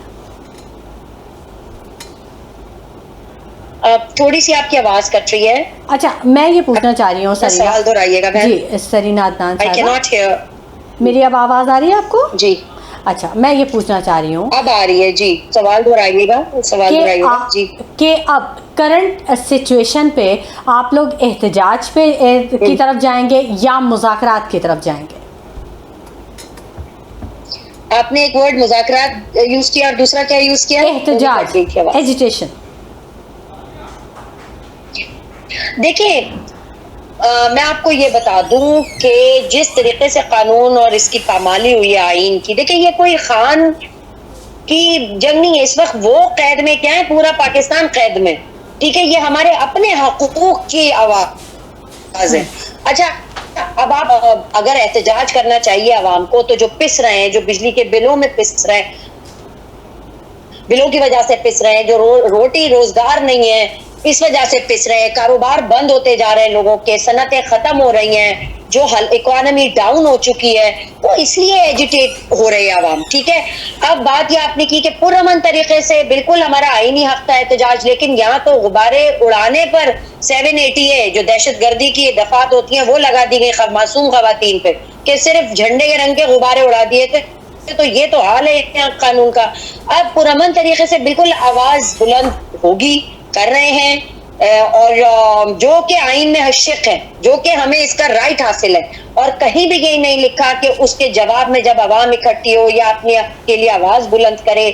थोड़ी सी आपकी आवाज कट रही है। अच्छा, मैं ये पूछना चाह रही हूँ सरीना, सवाल दोहराइएगा। जी सरीना अदनान आई कैन साहबा, नॉट हियर। मेरी अब आवाज आ रही है आपको? जी अच्छा, मैं ये पूछना चाह रही हूँ अब आ रही है जी, सवाल दोहराइएगा, सवाल दोहराइएगा जी। कि अब करंट सिचुएशन पे आप लोग एहतजाज पे की तरफ जाएंगे या मुज़ाकरात की तरफ जाएंगे? आपने एक वर्ड मुज़ाकरात यूज किया और दूसरा क्या यूज किया? एहतजाज, एजिटेशन। देखिए मैं आपको ये बता दूं कि जिस तरीके से कानून और इसकी पामाली हुई है आइन की, देखिए ये कोई खान की जंग नहीं है। इस वक्त वो कैद में क्या है, पूरा पाकिस्तान कैद में, ठीक है। ये हमारे अपने हकूक की आवाज है। अच्छा, अब आप अगर एहतजाज करना चाहिए आवाम को, तो जो पिस रहे हैं, जो बिजली के बिलों में पिस रहे हैं, बिलों की वजह से पिस रहे हैं, जो रोटी रोजगार नहीं है इस वजह से पिस रहे हैं, कारोबार बंद होते जा रहे हैं, लोगों के सनतें खत्म हो रही हैं, जो इकोनॉमी डाउन हो चुकी है, तो इसलिए एजिटेट हो रही है आवाम, ठीक है। अब बात यह आपने की कि पुरअमन तरीके से बिल्कुल हमारा आईनी हक था एहतजाज, लेकिन यहाँ तो गुब्बारे उड़ाने पर 780 जो दहशतगर्दी की दफात होती है वो लगा दी गई मासूम खवातीन पे, कि सिर्फ झंडे के रंग के गुब्बारे उड़ा दिए थे। तो ये तो हाल है कानून का। अब पुरअमन तरीके से बिल्कुल आवाज बुलंद होगी, कर रहे हैं, और जो कि आइन में हश्यक है, जो कि हमें इसका राइट हासिल है, और कहीं भी ये नहीं लिखा कि उसके जवाब में जब आवाम इकट्ठी हो या अपने के लिए आवाज बुलंद करे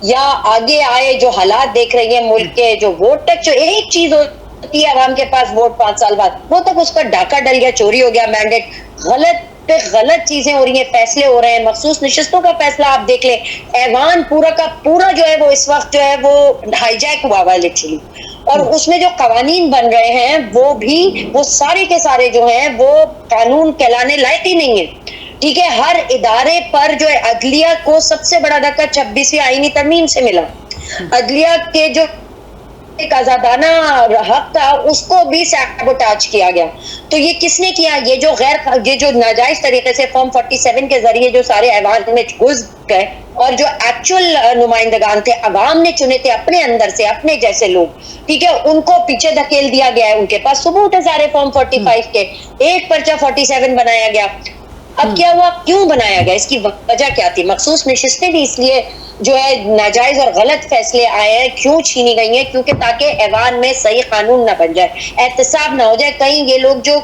या आगे आए, जो हालात देख रही है मुल्क के, जो वोट तक जो एक चीज होती है आवाम के पास वोट 5 साल बाद, वो तक उसका डाका डल गया, चोरी हो गया, मैंडेट गलत पे गलत चीजें हो रही हैं, फैसले हो रहे हैं, मखसूस नशिस्तों का फैसला आप देख ले, ऐवान पूरा का पूरा जो है वो इस वक्त जो है वो हाईजैक हुआ हुआ है लिटरली, और उसमें जो कवानीन बन रहे हैं वो भी वो सारे के सारे जो हैं वो कानून कहलाने लायक ही नहीं है, ठीक है। हर इदारे पर जो है अदलिया को सबसे बड़ा धक्का 26वीं आईनी तरमीम से मिला, अदलिया के जो एक आजादाना हक था उसको भी सैबोटाज किया गया। तो ये किसने किया? ये जो नाजायज तरीके से फॉर्म 47 के जरिए जो सारे ऐवान में घुस गए और जो एक्चुअल नुमाइंदगान थे, अवाम ने चुने थे अपने अंदर से, अपने जैसे लोग, ठीक है, उनको पीछे धकेल दिया गया है। उनके पास सबूत है सारे फॉर्म 45 के, एक पर्चा 47 बनाया गया। अब क्या हुआ, क्यों बनाया गया, इसकी वजह क्या थी? मखसूस नशिस्तें भी इसलिए जो है नाजायज और गलत फैसले आए हैं, क्यों छीनी गई हैं? क्योंकि ताकि ऐवान में सही कानून ना बन जाए, एहतसाब ना हो जाए। कहीं ये लोग जो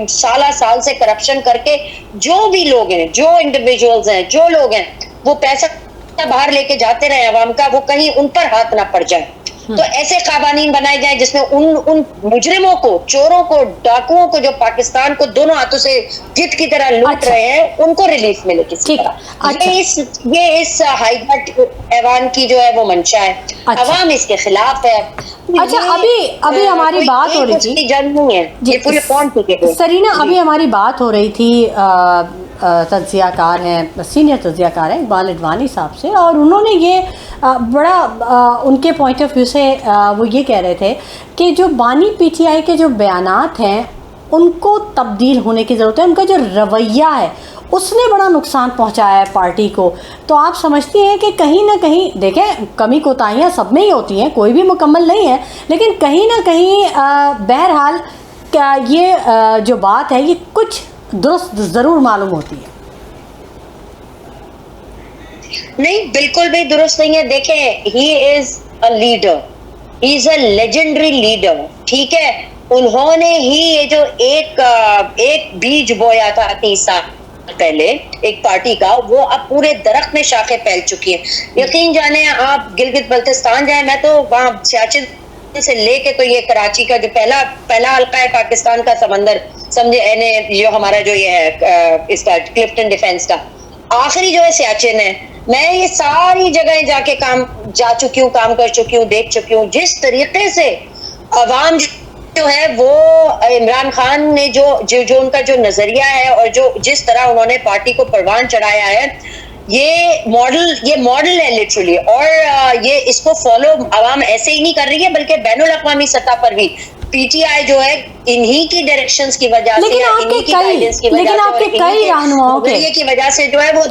साल से करप्शन करके जो भी लोग हैं, जो इंडिविजुअल्स हैं, जो लोग हैं, वो पैसा बाहर लेके जाते रहे अवाम का, वो कहीं उन पर हाथ ना पड़ जाए। तो ऐसे कानून बनाए जाए जिसमें उन मुजरिमों को, चोरों को, डाकुओं को, जो पाकिस्तान को दोनों हाथों से गिद्ध की तरह लूट रहे हैं, उनको रिलीफ मिले किसी तरह। ये इस हाईकोर्ट ऐवान की जो है वो मंशा है। अवाम इसके खिलाफ है। अच्छा, अभी हमारी बात हो रही थी, जंग नहीं है, ये पूरे कौन टिके सरीना, अभी हमारी बात हो रही थी तज्जियाकार हैं, सीनियर तज्जियाकार हैं इकबाल अडवाणी साहब से, और उन्होंने ये बड़ा उनके पॉइंट ऑफ व्यू से वो ये कह रहे थे कि जो बानी पीटीआई के जो बयानात हैं उनको तब्दील होने की ज़रूरत है, उनका जो रवैया है उसने बड़ा नुकसान पहुंचाया है पार्टी को। तो आप समझती हैं कि कहीं ना कहीं, देखें कमी कोताहियाँ सब में ही होती हैं, कोई भी मुकम्मल नहीं है, लेकिन कहीं ना कहीं बहरहाल क्या ये जो बात है ये कुछ दुरुस्त ज़रूर मालूम होती है। नहीं, बिल्कुल भी दुरुस्त नहीं है। देखें, he is a leader, he is a legendary leader, ठीक है। उन्होंने ही ये जो एक बीज बोया था 30 साल पहले एक पार्टी का, वो अब पूरे दरख्त में शाखें फैल चुकी है। यकीन जाने आप गिलगित बल्तिस्तान जाए, मैं तो वहाँ सियाचिन से लेके तो ये कराची का जो पहला हल्का है पाकिस्तान का समंदर, समझे एने जो हमारा जो ये है इसका क्लिफ्टन डिफेंस का, आखिरी जो है सियाचिन है। मैं ये सारी जगह जा चुकी हूँ, काम कर चुकी हूँ, देख चुकी हूँ जिस तरीके से अवाम जो है वो इमरान खान ने जो उनका जो नजरिया है और जो जिस तरह उन्होंने पार्टी को परवान चढ़ाया है, ये मॉडल है लिटरली। और ये इसको फॉलो आवाम ऐसे ही नहीं कर रही है, बल्कि बैनुल अक़वामी सतह पर भी पीटीआई जो है इन्हीं की डायरेक्शंस की वजह से, इन्हीं की गाइडेंस की वजह से, की वजह से जो है वो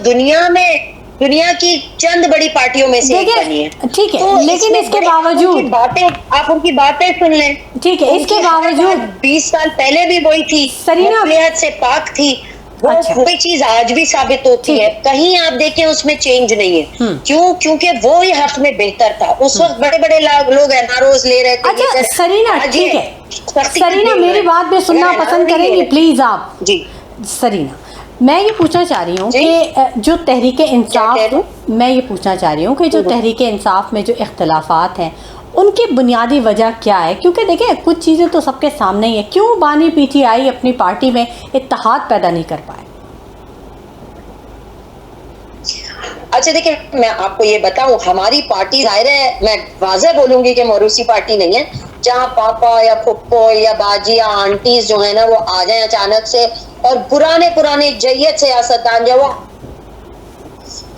दुनिया की चंद बड़ी पार्टियों में से एक बनी है। ठीक है, तो लेकिन इसके बावजूद आप उनकी बातें सुन लें। ठीक है, इसके बावजूद 20 साल पहले भी वही थी, मसलिहत से पाक थी। वो कोई चीज आज भी साबित होती है, कहीं आप देखें उसमें चेंज नहीं है। क्यों? क्योंकि वो ही हक में बेहतर था। उस वक्त बड़े बड़े लोग एनआरओज ले रहे थे। अच्छा सरीना, ठीक है सरीना, मेरी बात भी सुनना पसंद करेंगी प्लीज आप? जी सरीना, मैं ये पूछना चाह रही हूँ कि जो तहरीक इंसाफ, मैं ये पूछना चाह रही हूँ कि जो तहरीक इंसाफ में जो इख्तलाफात हैं उनकी बुनियादी वजह क्या है? क्योंकि देखिए कुछ चीज़ें तो सबके सामने ही है। क्यों बानी पीटीआई अपनी पार्टी में इत्तेहाद पैदा नहीं कर पाए? अच्छा देखिए, मैं आपको ये बताऊं, हमारी पार्टी जाहिर है, मैं वाज़ेह बोलूंगी कि मौरूसी पार्टी नहीं है जहां पापा या फुप्पो या बाजी या आंटीज जो है ना वो आ जाए अचानक से और पुराने जय्यद सियासतदान जो वो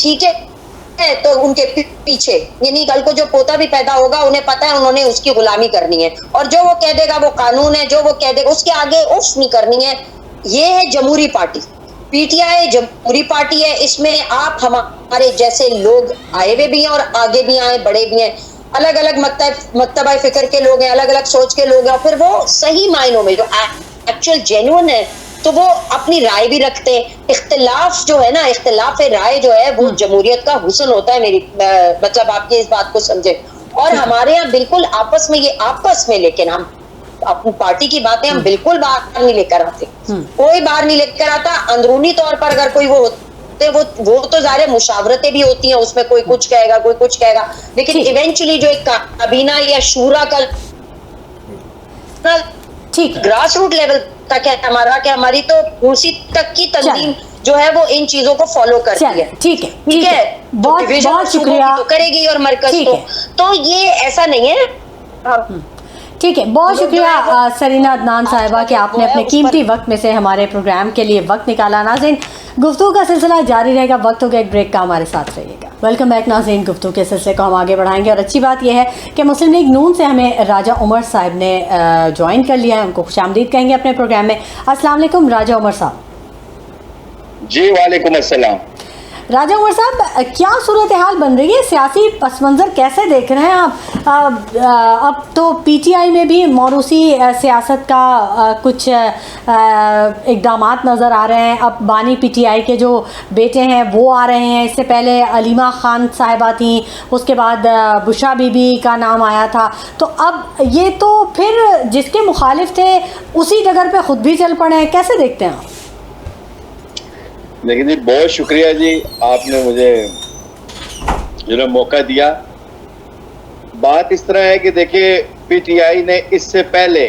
ठीक है तो उनके पीछे, यानी कल को जो पोता भी पैदा होगा उन्हें पता है उन्होंने उसकी गुलामी करनी है और जो वो कह देगा वो कानून है, जो वो कह देगा उसके आगे उफ नहीं करनी है। ये है जमहूरी पार्टी। पीटीआई जमहूरी पार्टी है। इसमें आप हमारे जैसे लोग आए हुए भी हैं और आगे भी आए, बड़े भी हैं, अलग अलग मकतबा फिक्र के लोग हैं, अलग अलग सोच के लोग हैं। फिर वो सही मायनों में जो एक्चुअल जेन्युइन है तो वो अपनी राय भी रखते हैं। इख्तिलाफ जो है ना, इख्तिलाफ राय जो है वो जमहूरियत का हुस्न होता है। मेरी मतलब आपकी इस बात को समझे। और हमारे यहाँ बिल्कुल आपस में लेकिन हम अपनी पार्टी की बातें हम बिल्कुल बाहर नहीं लेकर आते। कोई बाहर नहीं लेकर आता। अंदरूनी तौर पर अगर कोई वो तो ज़ाहिर मुशावरतें भी होती हैं, उसमें कोई कुछ कहेगा कोई कुछ कहेगा, लेकिन इवेंचुअली जो एक काबीना या शूरा का ग्रास रूट लेवल तक है हमारा, कि हमारी तो कुर्सी तक की तंजीम जो है वो इन चीजों को फॉलो करती है। ठीक है, बहुत शुक्रिया। तो करेगी और मरकज तो ये ऐसा नहीं है। ठीक है, बहुत शुक्रिया सरीना अदनान साहिबा कि आपने अपने कीमती वक्त में से हमारे प्रोग्राम के लिए वक्त निकाला। नाज़रीन, गुफ्तगू का सिलसिला जारी रहेगा, वक्त हो गया एक ब्रेक का, हमारे साथ रहिएगा। वेलकम बैक नाज़रीन, गुफ्तगू के सिलसिले को हम आगे बढ़ाएंगे और अच्छी बात यह है कि मुस्लिम लीग नून से हमें राजा उमर साहब ने ज्वाइन कर लिया है। उनको खुशामदीद कहेंगे अपने प्रोग्राम में। अस्सलाम वालेकुम राजा उमर साहब। जी वालेकुम अस्सलाम। राजा उमर साहब, क्या सूरत हाल बन रही है? सियासी पस मंज़र कैसे देख रहे हैं आप? अब तो पीटीआई में भी मौरूसी सियासत का कुछ इक़दामात नज़र आ रहे हैं। अब बानी पीटीआई के जो बेटे हैं वो आ रहे हैं। इससे पहले अलीमा खान साहिबा थी, उसके बाद बुशरा बीबी का नाम आया था। तो अब ये तो फिर जिसके मुखालिफ थे उसी जगह पे ख़ुद भी चल पड़े हैं। कैसे देखते हैं आप? देखिए जी, बहुत शुक्रिया जी, आपने मुझे जो मौका दिया। बात इस तरह है कि देखिए, पीटीआई ने इससे पहले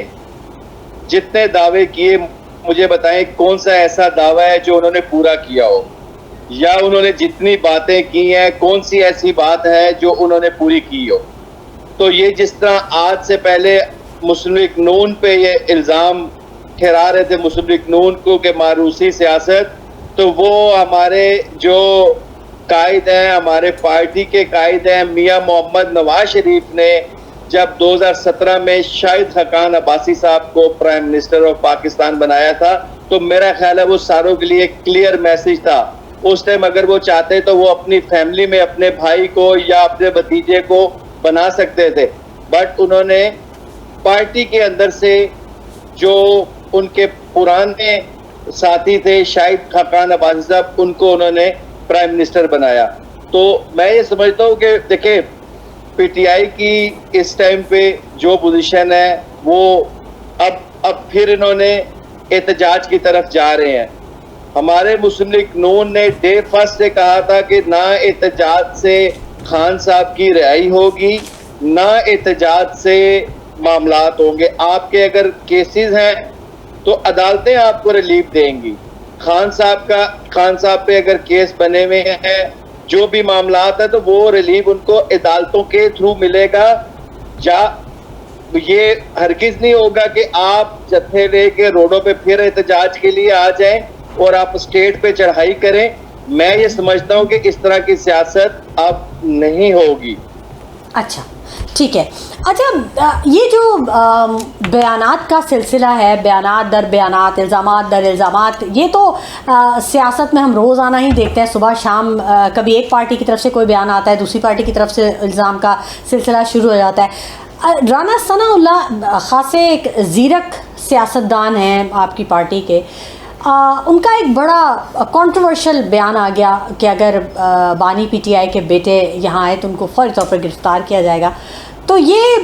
जितने दावे किए, मुझे बताएं कौन सा ऐसा दावा है जो उन्होंने पूरा किया हो, या उन्होंने जितनी बातें की हैं कौन सी ऐसी बात है जो उन्होंने पूरी की हो। तो ये जिस तरह आज से पहले मुस्लिम लीग नून पे ये इल्ज़ाम ठहरा रहे थे मुस्लिम लीग नून को कि मारूसी सियासत, तो वो हमारे जो कायद हैं, हमारे पार्टी के कायद हैं, मियां मोहम्मद नवाज शरीफ ने जब 2017 में शाहिद खकान अब्बासी साहब को प्राइम मिनिस्टर ऑफ पाकिस्तान बनाया था, तो मेरा ख्याल है वो सारों के लिए क्लियर मैसेज था। उस टाइम अगर वो चाहते तो वो अपनी फैमिली में अपने भाई को या अपने भतीजे को बना सकते थे, बट उन्होंने पार्टी के अंदर से जो उनके पुराने साथी थे शाहिद खकान अब्बासी साहब, उनको उन्होंने प्राइम मिनिस्टर बनाया। तो मैं ये समझता हूँ कि देखिए, पीटीआई की इस टाइम पे जो पोजीशन है वो अब फिर इन्होंने एहतजाज की तरफ जा रहे हैं। हमारे मुस्लिम लीग नून ने डे फर्स्ट से कहा था कि ना एहतजाज से खान साहब की रिहाई होगी, ना एहतजाज से मामलात होंगे। आपके अगर केसेस हैं तो अदालतें आपको रिलीफ देंगी। खान साहब पे अगर केस बने हुए हैं, जो भी मामलात है, तो वो रिलीफ उनको अदालतों के थ्रू मिलेगा। ये हरगिज नहीं होगा कि आप जत्थे लेके रोडों पे फिर एहतजाज के लिए आ जाएं और आप स्टेट पे चढ़ाई करें। मैं ये समझता हूँ कि इस तरह की सियासत अब नहीं होगी। अच्छा, ठीक है। अच्छा, ये जो बयानात का सिलसिला है, बयानात दर बयानात, इल्ज़ामात दर इल्ज़ामात, ये तो सियासत में हम रोज़ाना ही देखते हैं, सुबह शाम कभी एक पार्टी की तरफ से कोई बयान आता है, दूसरी पार्टी की तरफ से इल्ज़ाम का सिलसिला शुरू हो जाता है। राना सनाउल्लाह ख़ासे एक ज़ीरक सियासतदान हैं आपकी पार्टी के। उनका एक बड़ा कंट्रोवर्शियल बयान आ गया कि अगर बानी पीटीआई के बेटे यहाँ आए तो उनको फौरी तौर पर गिरफ़्तार किया जाएगा। तो ये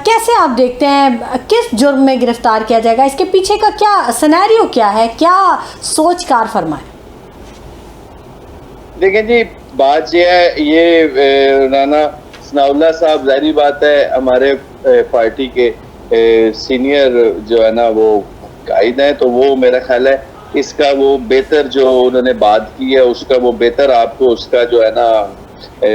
कैसे आप देखते हैं, किस जुर्म में गिरफ़्तार किया जाएगा, इसके पीछे का क्या सिनेरियो क्या है, क्या सोच कार फरमाए? देखें जी, बात ये है, ये राना सनाउल्लाह साहब ज़ाहिर बात है हमारे पार्टी के सीनियर जो है ना वो कायद हैं, तो वो मेरा ख्याल है इसका वो बेहतर जो उन्होंने बात की है उसका वो बेहतर आपको उसका जो है ना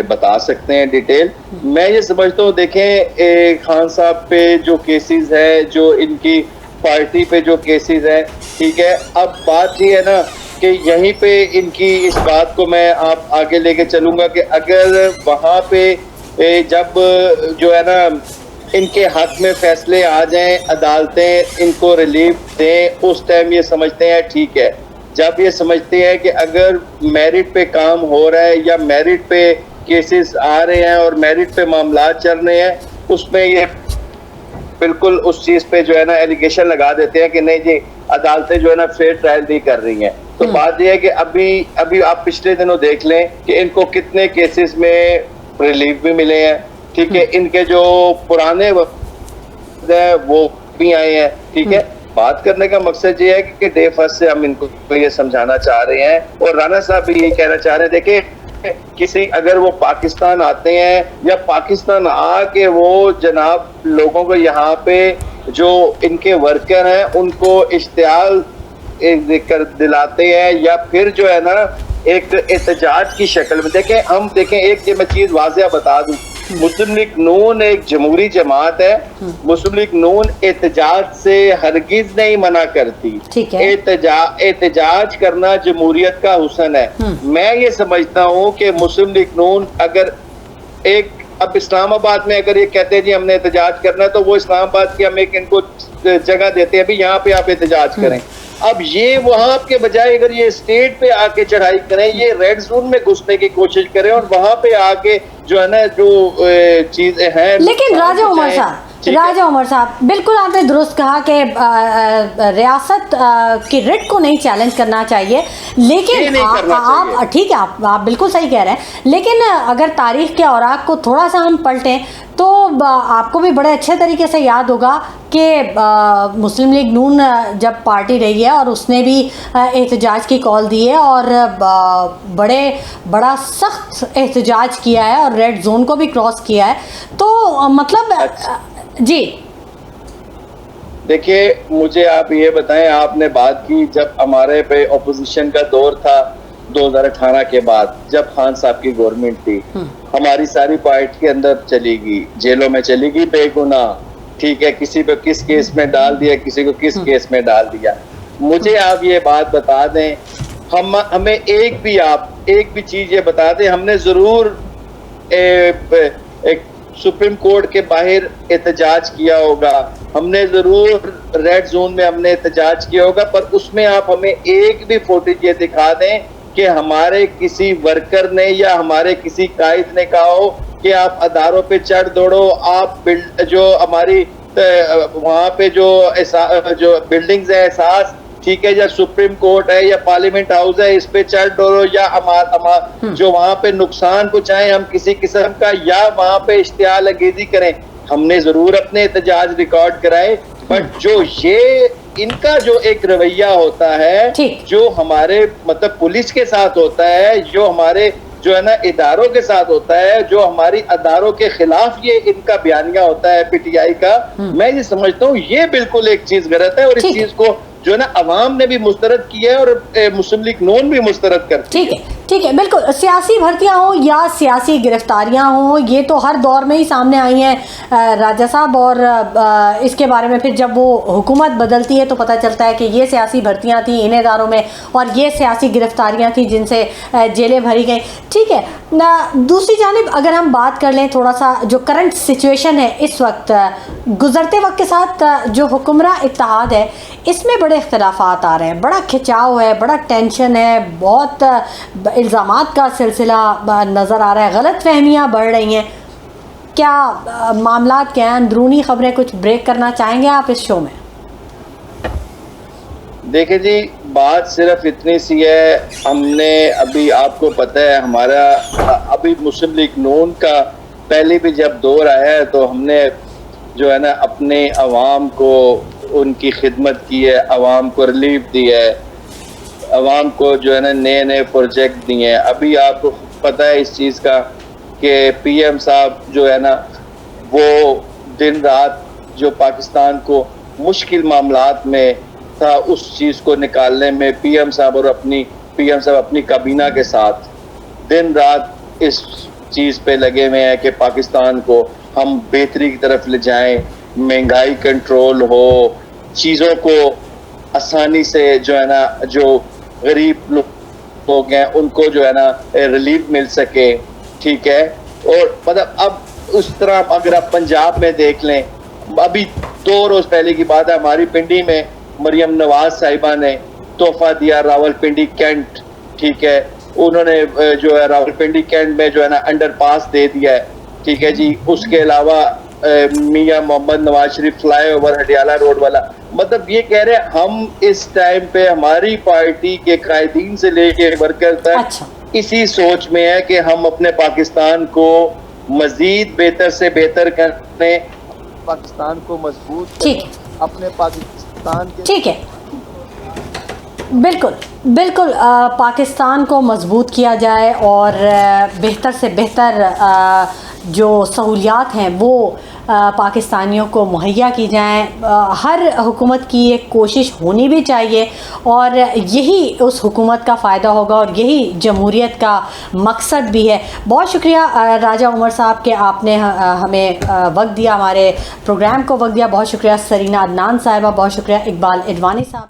बता सकते हैं डिटेल। मैं ये समझता हूँ, देखें खान साहब पे जो केसेस है, जो इनकी पार्टी पे जो केसेस है, ठीक है, अब बात ये है ना कि यहीं पे इनकी इस बात को मैं आप आगे लेके चलूंगा कि अगर वहाँ पे जब जो है ना इनके हक में फैसले आ जाएं, अदालतें इनको रिलीफ दें, उस टाइम ये समझते हैं ठीक है। जब ये समझते हैं कि अगर मेरिट पे काम हो रहा है या मेरिट पे केसेस आ रहे हैं और मेरिट पे मामला चल रहे हैं, उसमें ये बिल्कुल उस चीज पे जो है ना एलिगेशन लगा देते हैं कि नहीं जी अदालतें जो है ना फेयर ट्रायल नहीं कर रही हैं। तो बात यह है कि अभी आप पिछले दिनों देख लें कि इनको कितने केसेस में रिलीफ भी मिले हैं, ठीक है, इनके जो पुराने वो भी आए हैं, ठीक है। बात करने का मकसद ये है कि डे फर्स्ट से हम इनको ये समझाना चाह रहे हैं और राना साहब भी ये कहना चाह रहे हैं, देखिए किसी अगर वो पाकिस्तान आते हैं या पाकिस्तान आके वो जनाब लोगों को यहाँ पे जो इनके वर्कर हैं उनको इश्तियाल कर दिलाते हैं या फिर जो है ना एक एहतजाज की शक्ल में, देखें एक ये मैं चीज वाज़िया बता दूं, मुस्लिम लीग नून एक जमहूरी जमात है, मुस्लिम लीग नून एहतजाज से हरगिज नहीं मना करती, एहतजाज करना जमहूरियत का हुस्न है। मैं ये समझता हूँ कि मुस्लिम लीग नून अगर एक अब इस्लामाबाद में अगर ये कहते हैं जी हमने एहतजाज करना है तो वो इस्लामाबाद की हम एक इनको जगह देते हैं भी यहाँ पे आप एहतजाज करें। अब ये वहां के बजाय अगर ये स्टेट पे आके चढ़ाई करें, ये रेड जोन में घुसने की कोशिश करें और वहां पे आके जो है ना जो चीजें हैं। लेकिन राजा उमर साहब बिल्कुल आपने दुरुस्त कहा कि रियासत की रिट को नहीं चैलेंज करना चाहिए, लेकिन आप ठीक है, आप बिल्कुल सही कह रहे हैं, लेकिन अगर तारीख के औराक को थोड़ा सा हम पलटें तो आपको भी बड़े अच्छे तरीके से याद होगा कि मुस्लिम लीग नून जब पार्टी रही है और उसने भी एहतजाज की कॉल दी है और बड़ा सख्त एहतजाज किया है और रेड जोन को भी क्रॉस किया है, तो मतलब जी देखिए मुझे आप ये बताएं, आपने बात की जब हमारे पे ऑपोजिशन का दौर था 2018 के बाद, जब खान साहब की गवर्नमेंट थी, हमारी सारी पार्टी के अंदर चली गई, जेलों में चली गई बेगुनाह, ठीक है, किसी पे किस केस में डाल दिया, किसी को किस केस में डाल दिया। मुझे आप ये बात बता दें, हमें एक भी चीज ये बता दें, हमने जरूर एक सुप्रीम कोर्ट के बाहर एहतजाज किया होगा, हमने जरूर रेड जोन में हमने एहतजाज किया होगा, पर उसमें आप हमें एक भी फुटेज ये दिखा दें कि हमारे किसी वर्कर ने या हमारे किसी कायद ने कहा हो कि आप अदारों पे चढ़ दौड़ो, आप जो हमारी वहां पे जो बिल्डिंग्स है एहसास, ठीक है, या सुप्रीम कोर्ट है या पार्लियामेंट हाउस है, इस पे चढ़ दौड़ो या जो वहां पे नुकसान पहुंचाएं हम किसी किस्म का या वहां पे इश्तियाल अंगेजी करें, हमने जरूर अपने एहतजाज रिकॉर्ड कराए। बट जो ये इनका जो एक रवैया होता है, जो हमारे मतलब पुलिस के साथ होता है, जो हमारे जो है ना इदारों के साथ होता है, जो हमारी अदारों के खिलाफ ये इनका बयानिया होता है पीटीआई का, मैं ये समझता हूँ ये बिल्कुल एक चीज गलत है और इस चीज को जो है ना अवाम ने भी मुस्तरद किया है और मुस्लिम लीग नून भी मुस्तरद करती है। ठीक है। ठीक है, बिल्कुल। सियासी भर्तियां हों या सियासी गिरफ्तारियां हों, ये तो हर दौर में ही सामने आई हैं राजा साहब, और इसके बारे में फिर जब वो हुकूमत बदलती है तो पता चलता है कि ये सियासी भर्तियां थी इन इदारों में और ये सियासी गिरफ्तारियां थी जिनसे जेलें भरी गई। ठीक है, दूसरी जानिब अगर हम बात कर लें थोड़ा सा जो करंट सिचुएशन है इस वक्त, गुजरते वक्त के साथ जो हुक्मरान इत्तेहाद है इसमें बड़े इख्तलाफात आ रहे हैं, बड़ा खिंचाव है, बड़ा टेंशन है, बहुत इल्ज़ामात का सिलसिला नज़र आ रहा है, गलत फहमियाँ बढ़ रही हैं। क्या मामलात क्या हैं, अंदरूनी खबरें कुछ ब्रेक करना चाहेंगे आप इस शो में? देखिए जी, बात सिर्फ इतनी सी है, हमने अभी आपको पता है हमारा अभी मुस्लिम लीग नून का पहले भी जब दौर आया है तो हमने जो है ना अपने अवाम को उनकी खिदमत की है, अवाम को रिलीफ दी है, अवाम को जो है ना नए नए प्रोजेक्ट दिए हैं। अभी आपको पता है इस चीज़ का कि पीएम साहब जो है ना वो दिन रात जो पाकिस्तान को मुश्किल मामलात में था उस चीज़ को निकालने में पीएम साहब अपनी काबीना के साथ दिन रात इस चीज़ पे लगे हुए हैं कि पाकिस्तान को हम बेहतरी की तरफ ले जाएं, महंगाई कंट्रोल हो, चीज़ों को आसानी से जो है ना जो गरीब लोग हैं उनको जो है ना रिलीफ मिल सके। ठीक है, और मतलब अब उस तरह अगर आप पंजाब में देख लें, अभी 2 रोज पहले की बात है, हमारी पिंडी में मरियम नवाज साहिबा ने तोहफा दिया रावलपिंडी कैंट। ठीक है, उन्होंने जो है रावलपिंडी कैंट में जो है ना अंडरपास दे दिया है। ठीक है जी, उसके अलावा मियां मोहम्मद नवाज शरीफ फ्लाईओवर हडियाला रोड वाला, मतलब ये कह रहे हैं हम इस टाइम पे हमारी पार्टी के कायदीन से लेके वर्कर तक इसी सोच में है कि हम अपने पाकिस्तान को मजीद बेहतर से बेहतर करने, पाकिस्तान को मजबूत करें, अपने पाकिस्तान के। ठीक है, बिल्कुल बिल्कुल, पाकिस्तान को मजबूत किया जाए और बेहतर से बेहतर जो सहूलियात हैं वो पाकिस्तानियों को मुहैया की जाएं। हर हुकूमत की एक कोशिश होनी भी चाहिए और यही उस हुकूमत का फ़ायदा होगा और यही जमहूरियत का मकसद भी है। बहुत शुक्रिया राजा उमर साहब के, आपने हमें वक्त दिया, हमारे प्रोग्राम को वक्त दिया। बहुत शुक्रिया सरीना अदनान साहिबा, बहुत शुक्रिया इकबाल इदवानी साहब।